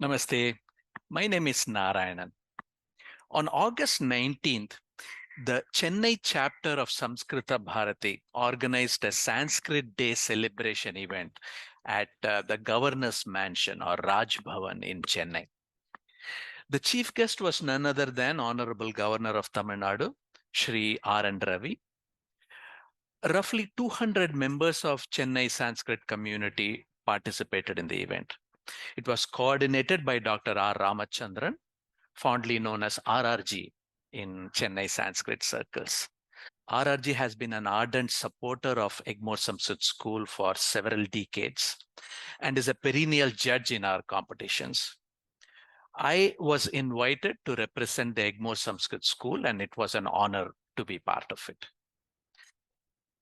Namaste. My name is Narayanan. On August 19th, the Chennai chapter of Samskrita Bharati organized a Sanskrit Day celebration event at the governor's mansion or Raj Bhavan in Chennai. The chief guest was none other than Honorable Governor of Tamil Nadu, Shri R N Ravi. Roughly 200 members of Chennai Sanskrit community participated in the event. It was coordinated by Dr. R. Ramachandran, fondly known as RRG in Chennai Sanskrit circles. RRG has been an ardent supporter of Egmore Samskrit School for several decades and is a perennial judge in our competitions. I was invited to represent the Egmore Samskrit School, and it was an honor to be part of it.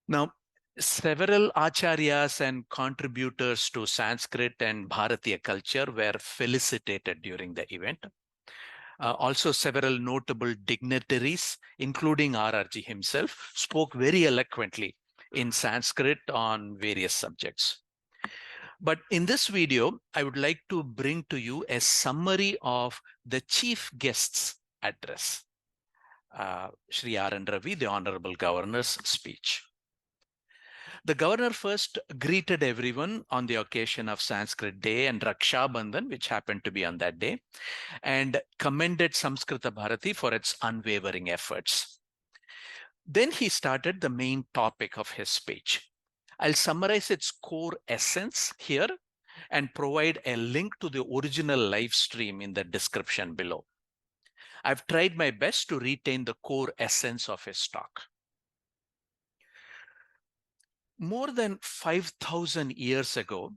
Now, several acharyas and contributors to Sanskrit and Bharatiya culture were felicitated during the event. Also, several notable dignitaries, including RRG himself, spoke very eloquently in Sanskrit on various subjects. But in this video, I would like to bring to you a summary of the chief guest's address, Shri R N Ravi, the Honorable Governor's speech. The governor first greeted everyone on the occasion of Sanskrit Day and Raksha Bandhan, which happened to be on that day, and commended Samskrita Bharati for its unwavering efforts. Then he started the main topic of his speech. I'll summarize its core essence here and provide a link to the original live stream in the description below. I've tried my best to retain the core essence of his talk. More than 5,000 years ago,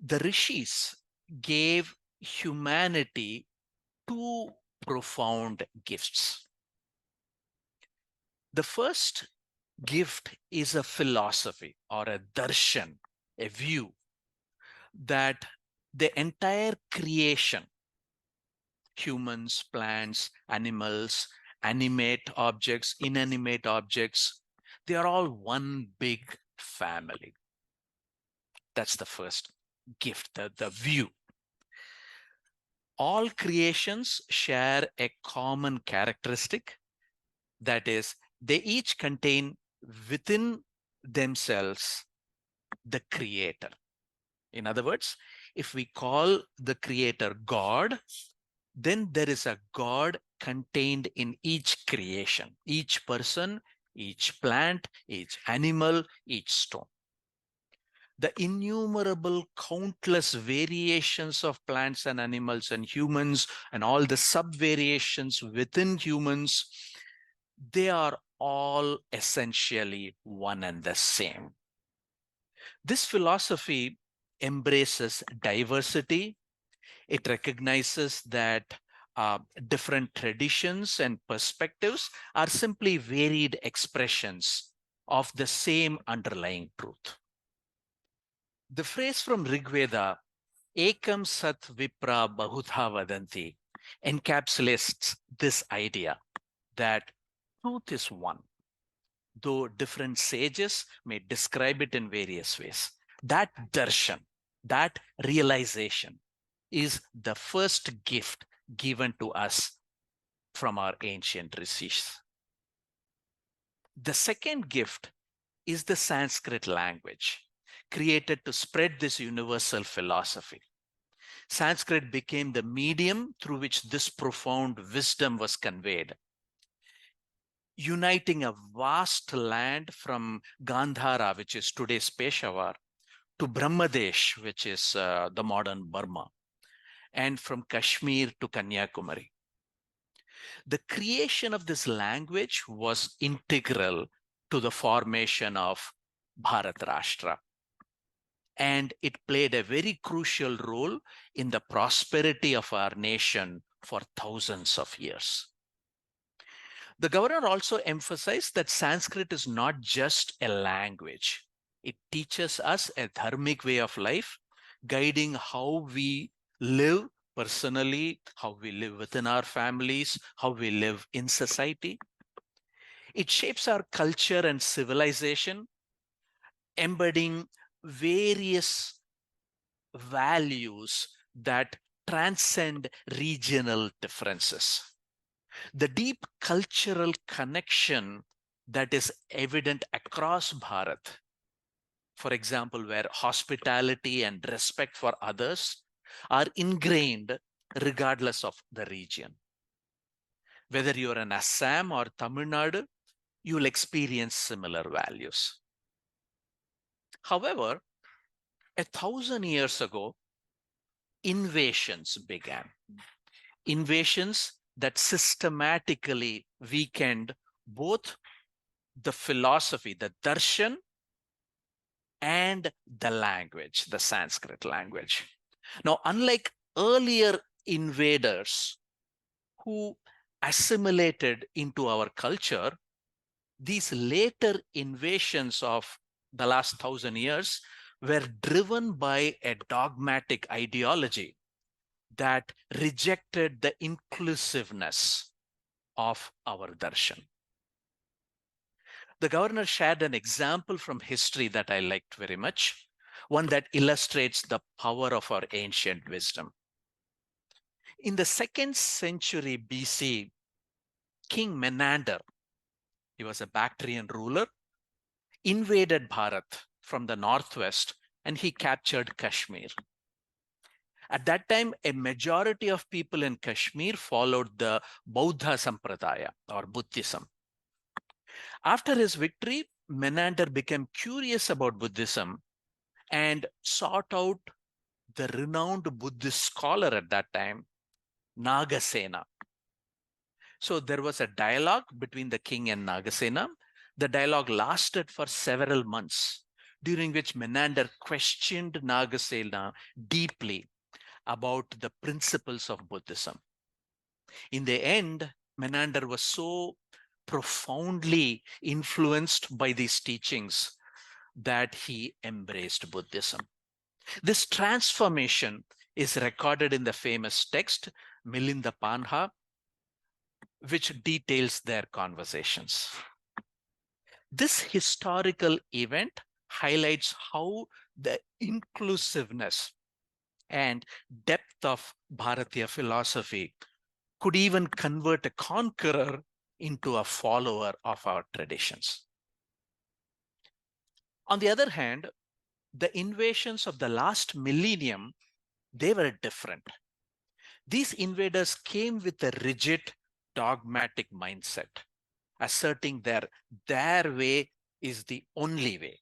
the rishis gave humanity two profound gifts. The first gift is a philosophy or a darshan, a view that the entire creation, humans, plants, animals, animate objects, inanimate objects, they are all one big family. That's the first gift, the view. All creations share a common characteristic, that is, they each contain within themselves the creator. In other words, if we call the creator God, then there is a God contained in each creation, each person, each plant, each animal, each stone. The innumerable, countless variations of plants and animals and humans and all the sub-variations within humans, they are all essentially one and the same. This philosophy embraces diversity. It recognizes that different traditions and perspectives are simply varied expressions of the same underlying truth. The phrase from Rig Veda, Ekam Sat Vipra Bahudha Vadanti, encapsulates this idea that truth is one, though different sages may describe it in various ways. That darshan, that realization, is the first gift given to us from our ancient rishis. The second gift is the Sanskrit language, created to spread this universal philosophy. Sanskrit became the medium through which this profound wisdom was conveyed, uniting a vast land from Gandhara, which is today's Peshawar, to Brahmadesh, which is the modern Burma, and from Kashmir to Kanyakumari. The creation of this language was integral to the formation of Bharat Rashtra, and it played a very crucial role in the prosperity of our nation for thousands of years. The governor also emphasized that Sanskrit is not just a language. It teaches us a dharmic way of life, guiding how we live personally, how we live within our families, how we live in society. It shapes our culture and civilization, embedding various values that transcend regional differences. The deep cultural connection that is evident across Bharat, for example, where hospitality and respect for others are ingrained regardless of the region. Whether you're in Assam or Tamil Nadu, you'll experience similar values. However, 1,000 years ago, invasions began. Invasions that systematically weakened both the philosophy, the darshan, and the language, the Sanskrit language. Now, unlike earlier invaders who assimilated into our culture, these later invasions of the last 1,000 years were driven by a dogmatic ideology that rejected the inclusiveness of our darshan. The governor shared an example from history that I liked very much, one that illustrates the power of our ancient wisdom. In the 2nd century BC, King Menander, he was a Bactrian ruler, invaded Bharat from the northwest and he captured Kashmir. At that time, a majority of people in Kashmir followed the Buddha Sampradaya or Buddhism. After his victory, Menander became curious about Buddhism and sought out the renowned Buddhist scholar at that time, Nagasena. So there was a dialogue between the king and Nagasena. The dialogue lasted for several months, during which Menander questioned Nagasena deeply about the principles of Buddhism. In the end, Menander was so profoundly influenced by these teachings that he embraced Buddhism. This transformation is recorded in the famous text, Milinda Panha, which details their conversations. This historical event highlights how the inclusiveness and depth of Bharatiya philosophy could even convert a conqueror into a follower of our traditions. On the other hand, the invasions of the last millennium, they were different. These invaders came with a rigid, dogmatic mindset, asserting their way is the only way.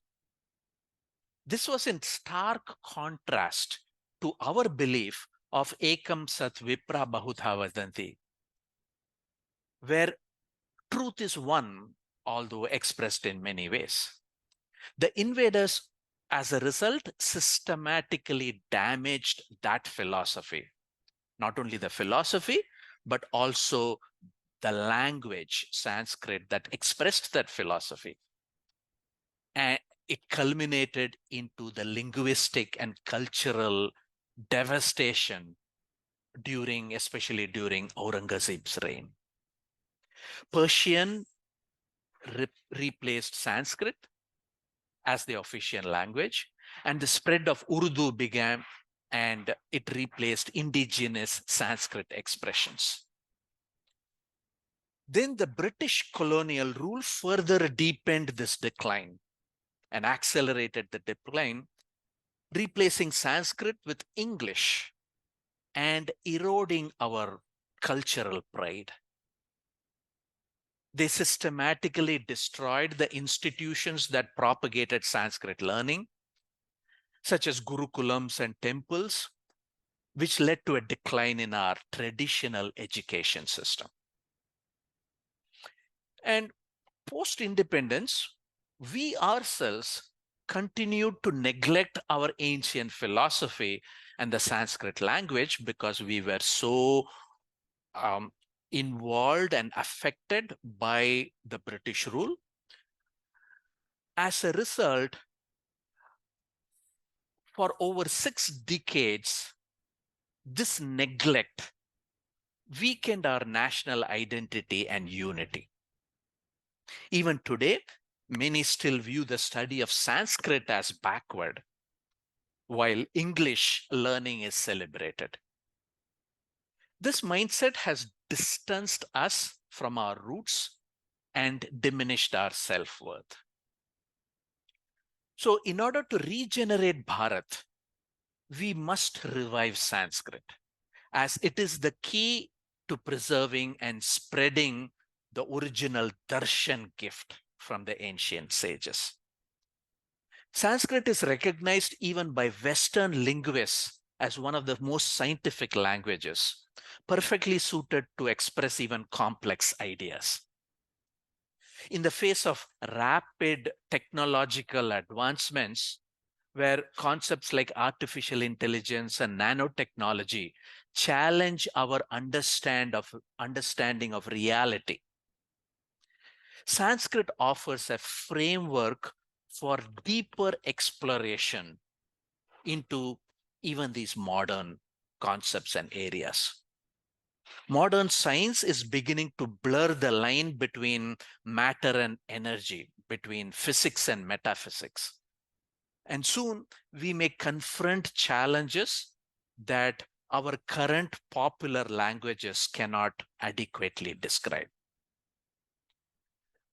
This was in stark contrast to our belief of Ekam Sat Vipra Bahudha Vadanti, where truth is one, although expressed in many ways. The invaders, as a result, systematically damaged that philosophy. Not only the philosophy, but also the language, Sanskrit, that expressed that philosophy. And it culminated into the linguistic and cultural devastation especially during Aurangzeb's reign. Persian replaced Sanskrit as the official language, and the spread of Urdu began, and it replaced indigenous Sanskrit expressions. Then the British colonial rule further deepened this decline and accelerated the decline, replacing Sanskrit with English and eroding our cultural pride. They systematically destroyed the institutions that propagated Sanskrit learning, such as gurukulams and temples, which led to a decline in our traditional education system. And post-independence, we ourselves continued to neglect our ancient philosophy and the Sanskrit language because we were so involved and affected by the British rule. As a result, for over 6 decades, this neglect weakened our national identity and unity. Even today, many still view the study of Sanskrit as backward, while English learning is celebrated. This mindset has distanced us from our roots and diminished our self-worth. So in order to regenerate Bharat, we must revive Sanskrit, as it is the key to preserving and spreading the original darshan gift from the ancient sages. Sanskrit is recognized even by Western linguists as one of the most scientific languages, perfectly suited to express even complex ideas. In the face of rapid technological advancements, where concepts like artificial intelligence and nanotechnology challenge our understanding of reality, Sanskrit offers a framework for deeper exploration into even these modern concepts and areas. Modern science is beginning to blur the line between matter and energy, between physics and metaphysics. And soon we may confront challenges that our current popular languages cannot adequately describe.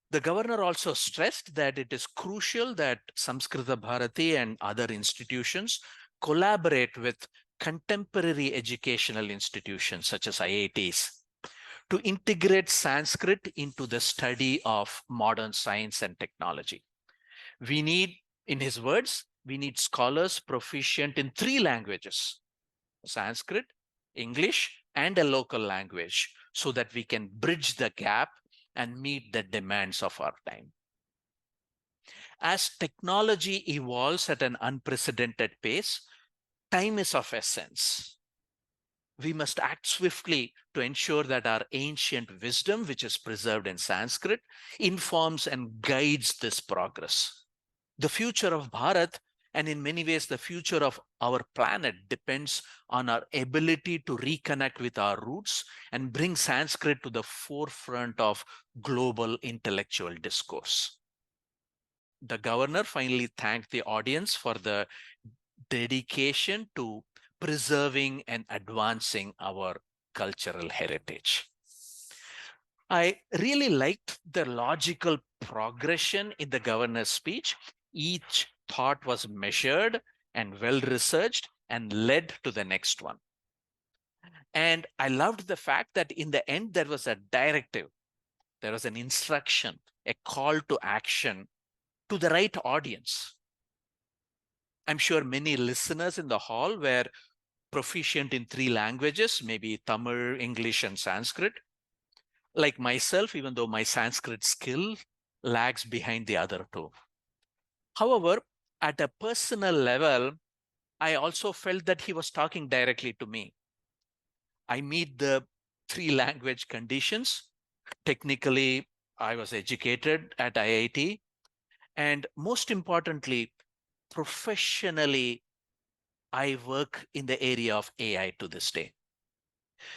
The governor also stressed that it is crucial that Samskrita Bharati and other institutions collaborate with contemporary educational institutions such as IITs to integrate Sanskrit into the study of modern science and technology. We need, in his words, we need scholars proficient in 3 languages, Sanskrit, English, and a local language, so that we can bridge the gap and meet the demands of our time. As technology evolves at an unprecedented pace, time is of essence. We must act swiftly to ensure that our ancient wisdom, which is preserved in Sanskrit, informs and guides this progress. The future of Bharat, and in many ways the future of our planet, depends on our ability to reconnect with our roots and bring Sanskrit to the forefront of global intellectual discourse. The governor finally thanked the audience for the dedication to preserving and advancing our cultural heritage. I really liked the logical progression in the governor's speech. Each thought was measured and well-researched and led to the next one. And I loved the fact that in the end, there was a directive, there was an instruction, a call to action to the right audience. I'm sure many listeners in the hall were proficient in 3 languages, maybe Tamil, English, and Sanskrit. Like myself, even though my Sanskrit skill lags behind the other 2. However, at a personal level, I also felt that he was talking directly to me. I meet the 3 language conditions. Technically, I was educated at IIT. And most importantly, professionally, I work in the area of AI to this day.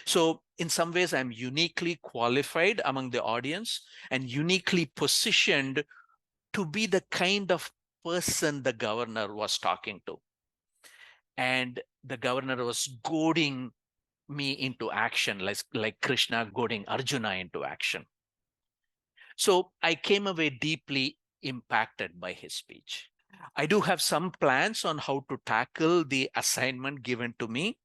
So in some ways, I'm uniquely qualified among the audience and uniquely positioned to be the kind of person the governor was talking to. And the governor was goading me into action, like Krishna goading Arjuna into action. So I came away deeply impacted by his speech. I do have some plans on how to tackle the assignment given to me,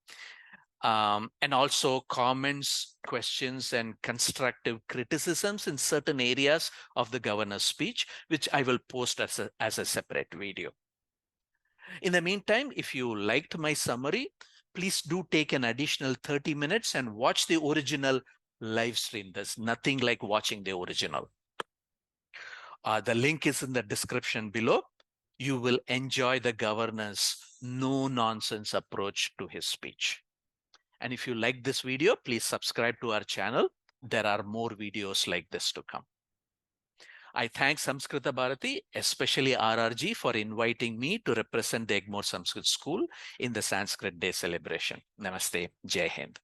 and also comments, questions, and constructive criticisms in certain areas of the governor's speech, which I will post as a separate video. In the meantime, if you liked my summary, please do take an additional 30 minutes and watch the original live stream. There's nothing like watching the original. The link is in the description below. You will enjoy the governor's no-nonsense approach to his speech. And if you like this video, please subscribe to our channel. There are more videos like this to come. I thank Samskrita Bharati, especially RRG, for inviting me to represent the Egmore Sanskrit School in the Sanskrit Day celebration. Namaste. Jai Hind.